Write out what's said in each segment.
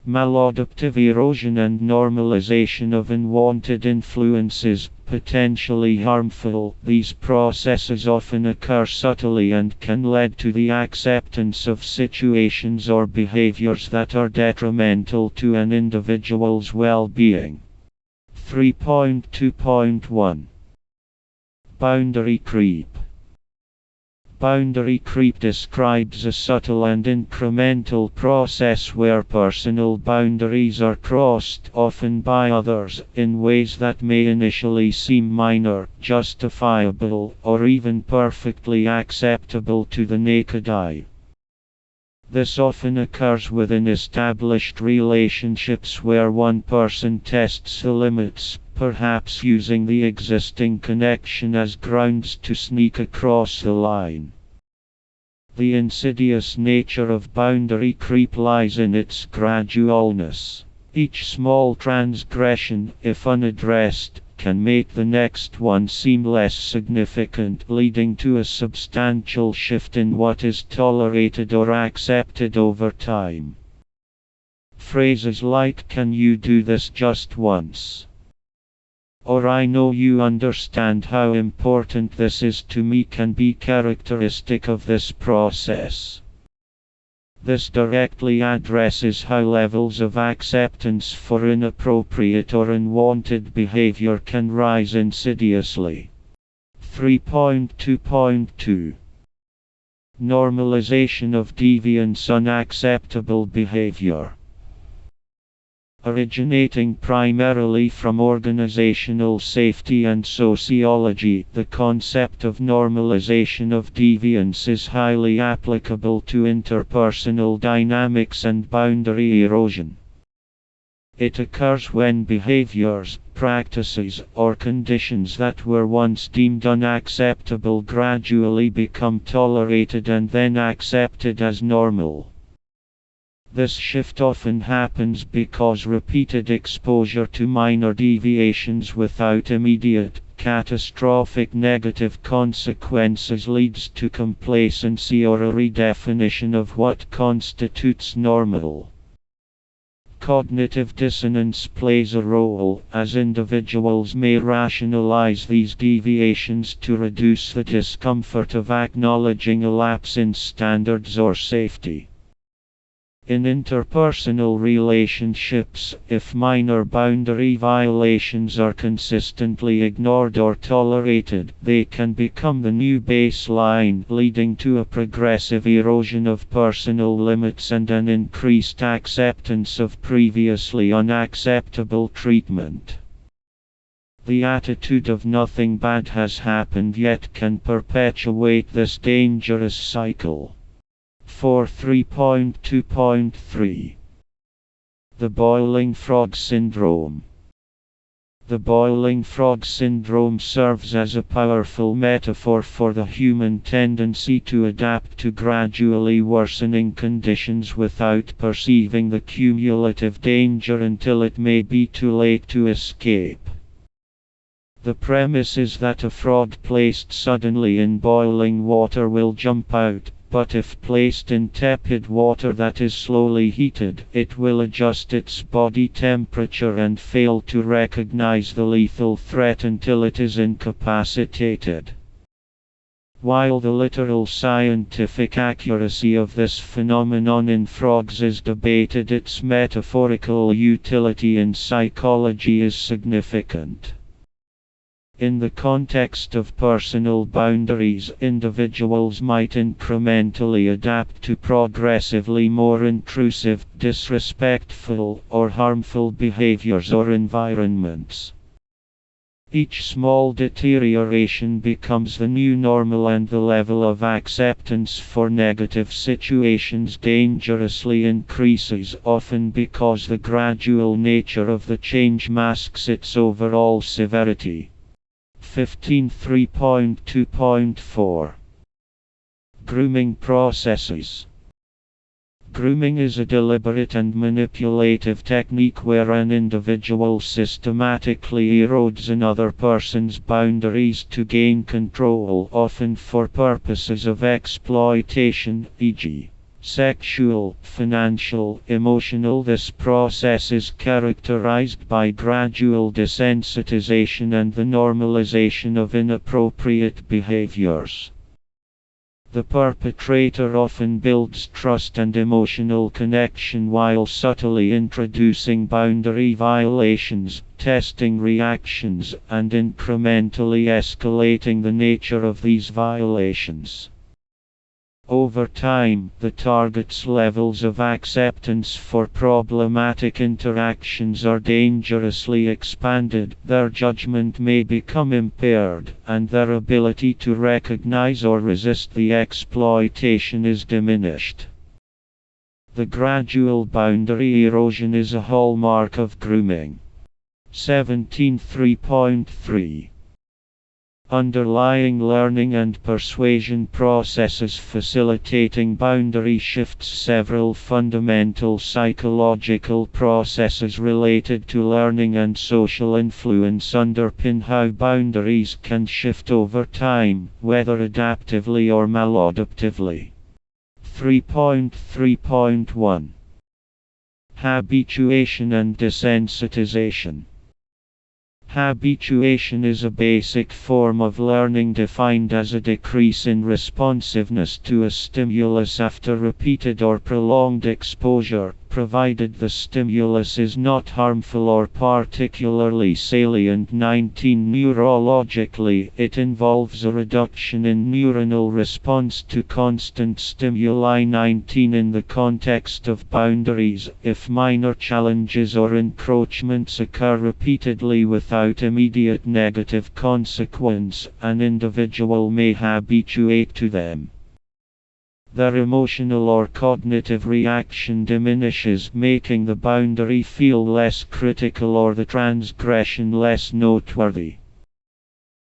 Maladaptive erosion and normalization of unwanted influences, potentially harmful. These processes often occur subtly and can lead to the acceptance of situations or behaviors that are detrimental to an individual's well-being. 3.2.1 Boundary creep. Boundary creep describes a subtle and incremental process where personal boundaries are crossed, often by others, in ways that may initially seem minor, justifiable, or even perfectly acceptable to the naked eye. This often occurs within established relationships where one person tests the limits, perhaps using the existing connection as grounds to sneak across the line. The insidious nature of boundary creep lies in its gradualness. Each small transgression, if unaddressed, can make the next one seem less significant, leading to a substantial shift in what is tolerated or accepted over time. Phrases like "Can you do this just once?" or "I know you understand how important this is to me" can be characteristic of this process. This directly addresses how levels of acceptance for inappropriate or unwanted behavior can rise insidiously. 3.2.2 Normalization of deviance, unacceptable behavior. Originating primarily from organizational safety and sociology, the concept of normalization of deviance is highly applicable to interpersonal dynamics and boundary erosion. It occurs when behaviors, practices, or conditions that were once deemed unacceptable gradually become tolerated and then accepted as normal. This shift often happens because repeated exposure to minor deviations without immediate, catastrophic negative consequences leads to complacency or a redefinition of what constitutes normal. Cognitive dissonance plays a role, as individuals may rationalize these deviations to reduce the discomfort of acknowledging a lapse in standards or safety. In interpersonal relationships, if minor boundary violations are consistently ignored or tolerated, they can become the new baseline, leading to a progressive erosion of personal limits and an increased acceptance of previously unacceptable treatment. The attitude of "nothing bad has happened yet" can perpetuate this dangerous cycle. 3.2.3 The boiling frog syndrome. The boiling frog syndrome serves as a powerful metaphor for the human tendency to adapt to gradually worsening conditions without perceiving the cumulative danger until it may be too late to escape. The premise is that a frog placed suddenly in boiling water will jump out, but if placed in tepid water that is slowly heated, it will adjust its body temperature and fail to recognize the lethal threat until it is incapacitated. While the literal scientific accuracy of this phenomenon in frogs is debated, its metaphorical utility in psychology is significant. In the context of personal boundaries, individuals might incrementally adapt to progressively more intrusive, disrespectful, or harmful behaviors or environments. Each small deterioration becomes the new normal, and the level of acceptance for negative situations dangerously increases, often because the gradual nature of the change masks its overall severity. 3.2.4 Grooming processes. Grooming is a deliberate and manipulative technique where an individual systematically erodes another person's boundaries to gain control, often for purposes of exploitation, e.g., Sexual, financial, emotional. This process is characterized by gradual desensitization and the normalization of inappropriate behaviors. The perpetrator often builds trust and emotional connection while subtly introducing boundary violations, testing reactions, and incrementally escalating the nature of these violations. Over time, the target's levels of acceptance for problematic interactions are dangerously expanded, their judgment may become impaired, and their ability to recognize or resist the exploitation is diminished. The gradual boundary erosion is a hallmark of grooming. 17.3.3 Underlying learning and persuasion processes facilitating boundary shifts. Several fundamental psychological processes related to learning and social influence underpin how boundaries can shift over time, whether adaptively or maladaptively. 3.3.1 Habituation and desensitization. Habituation is a basic form of learning defined as a decrease in responsiveness to a stimulus after repeated or prolonged exposure, provided the stimulus is not harmful or particularly salient. 19 Neurologically, it involves a reduction in neuronal response to constant stimuli. 19 In the context of boundaries, if minor challenges or encroachments occur repeatedly without immediate negative consequence, an individual may habituate to them. Their emotional or cognitive reaction diminishes, making the boundary feel less critical or the transgression less noteworthy.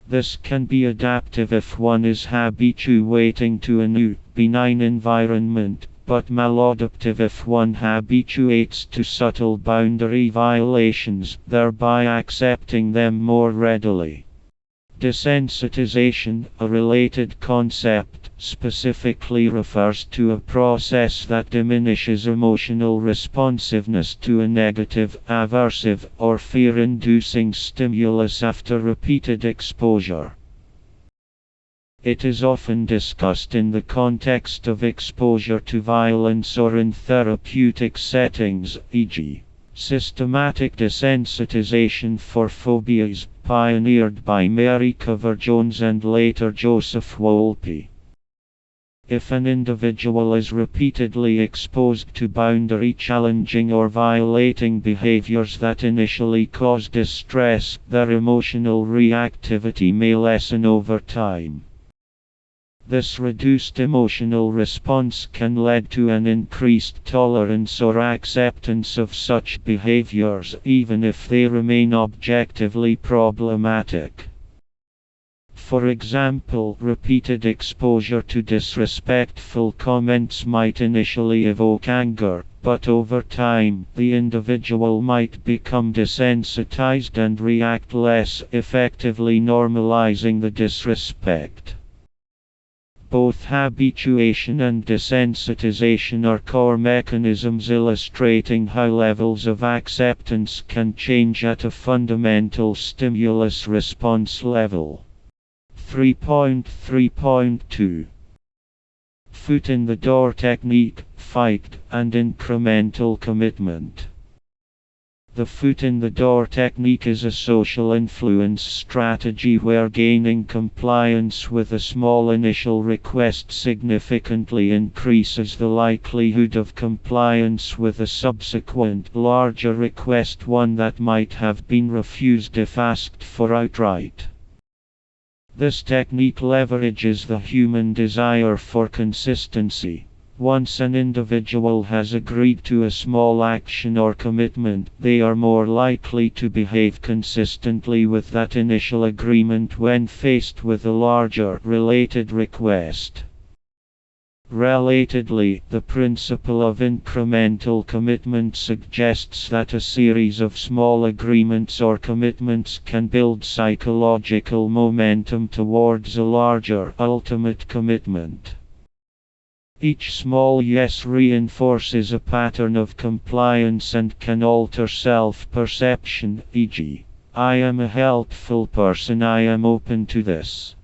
This can be adaptive if one is habituating to a new, benign environment, but maladaptive if one habituates to subtle boundary violations, thereby accepting them more readily. Desensitization, a related concept, specifically refers to a process that diminishes emotional responsiveness to a negative, aversive, or fear-inducing stimulus after repeated exposure. It is often discussed in the context of exposure to violence or in therapeutic settings, e.g., systematic desensitization for phobias, pioneered by Mary Cover-Jones and later Joseph Wolpe. If an individual is repeatedly exposed to boundary challenging or violating behaviors that initially cause distress, their emotional reactivity may lessen over time. This reduced emotional response can lead to an increased tolerance or acceptance of such behaviors, even if they remain objectively problematic. For example, repeated exposure to disrespectful comments might initially evoke anger, but over time, the individual might become desensitized and react less, effectively normalizing the disrespect. Both habituation and desensitization are core mechanisms illustrating how levels of acceptance can change at a fundamental stimulus-response level. 3.3.2 Foot in the door technique, fight, and incremental commitment. The foot in the door technique is a social influence strategy where gaining compliance with a small initial request significantly increases the likelihood of compliance with a subsequent, larger request, one that might have been refused if asked for outright. This technique leverages the human desire for consistency. Once an individual has agreed to a small action or commitment, they are more likely to behave consistently with that initial agreement when faced with a larger, related request. Relatedly, the principle of incremental commitment suggests that a series of small agreements or commitments can build psychological momentum towards a larger, ultimate commitment. Each small yes reinforces a pattern of compliance and can alter self-perception, e.g., I am a helpful person, I am open to this.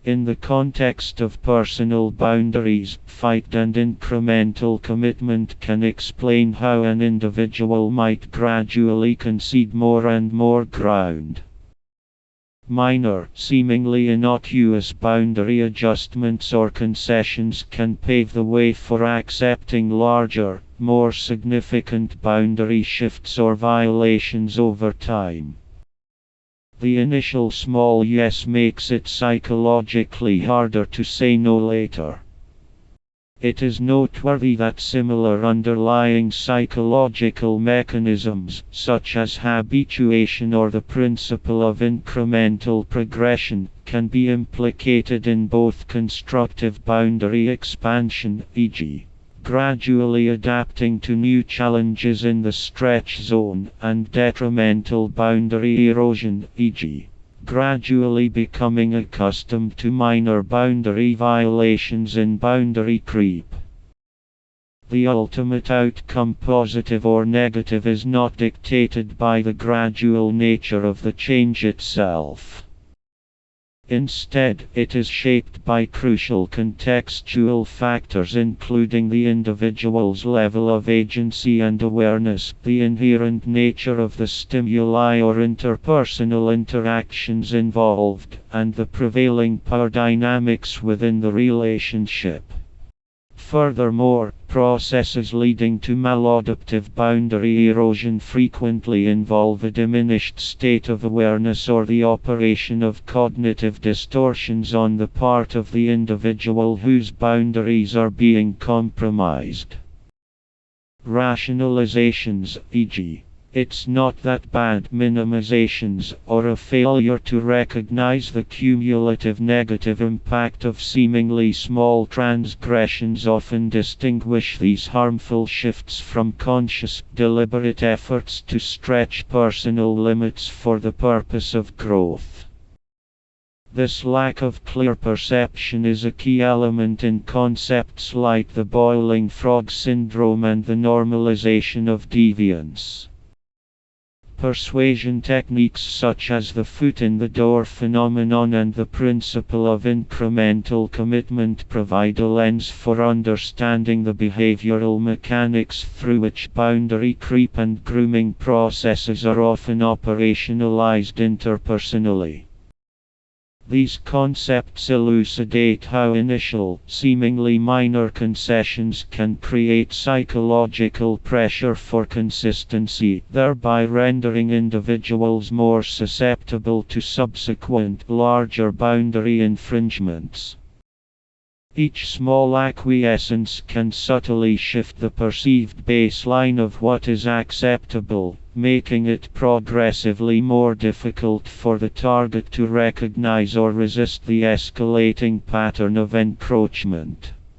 In the context of personal boundaries, fight and incremental commitment can explain how an individual might gradually concede more and more ground. Minor, seemingly innocuous boundary adjustments or concessions can pave the way for accepting larger, more significant boundary shifts or violations over time. The initial small yes makes it psychologically harder to say no later. It is noteworthy that similar underlying psychological mechanisms, such as habituation or the principle of incremental progression, can be implicated in both constructive boundary expansion, e.g., gradually adapting to new challenges in the stretch zone, and detrimental boundary erosion, e.g., gradually becoming accustomed to minor boundary violations in boundary creep. The ultimate outcome, positive or negative, is not dictated by the gradual nature of the change itself. Instead, it is shaped by crucial contextual factors including the individual's level of agency and awareness, the inherent nature of the stimuli or interpersonal interactions involved, and the prevailing power dynamics within the relationship. Furthermore, processes leading to maladaptive boundary erosion frequently involve a diminished state of awareness or the operation of cognitive distortions on the part of the individual whose boundaries are being compromised. Rationalizations, e.g., "it's not that bad," minimizations, or a failure to recognize the cumulative negative impact of seemingly small transgressions often distinguish these harmful shifts from conscious, deliberate efforts to stretch personal limits for the purpose of growth. This lack of clear perception is a key element in concepts like the boiling frog syndrome and the normalization of deviance. Persuasion techniques such as the foot in the door phenomenon and the principle of incremental commitment provide a lens for understanding the behavioral mechanics through which boundary creep and grooming processes are often operationalized interpersonally. These concepts elucidate how initial, seemingly minor concessions can create psychological pressure for consistency, thereby rendering individuals more susceptible to subsequent, larger boundary infringements. Each small acquiescence can subtly shift the perceived baseline of what is acceptable, making it progressively more difficult for the target to recognize or resist the escalating pattern of encroachment.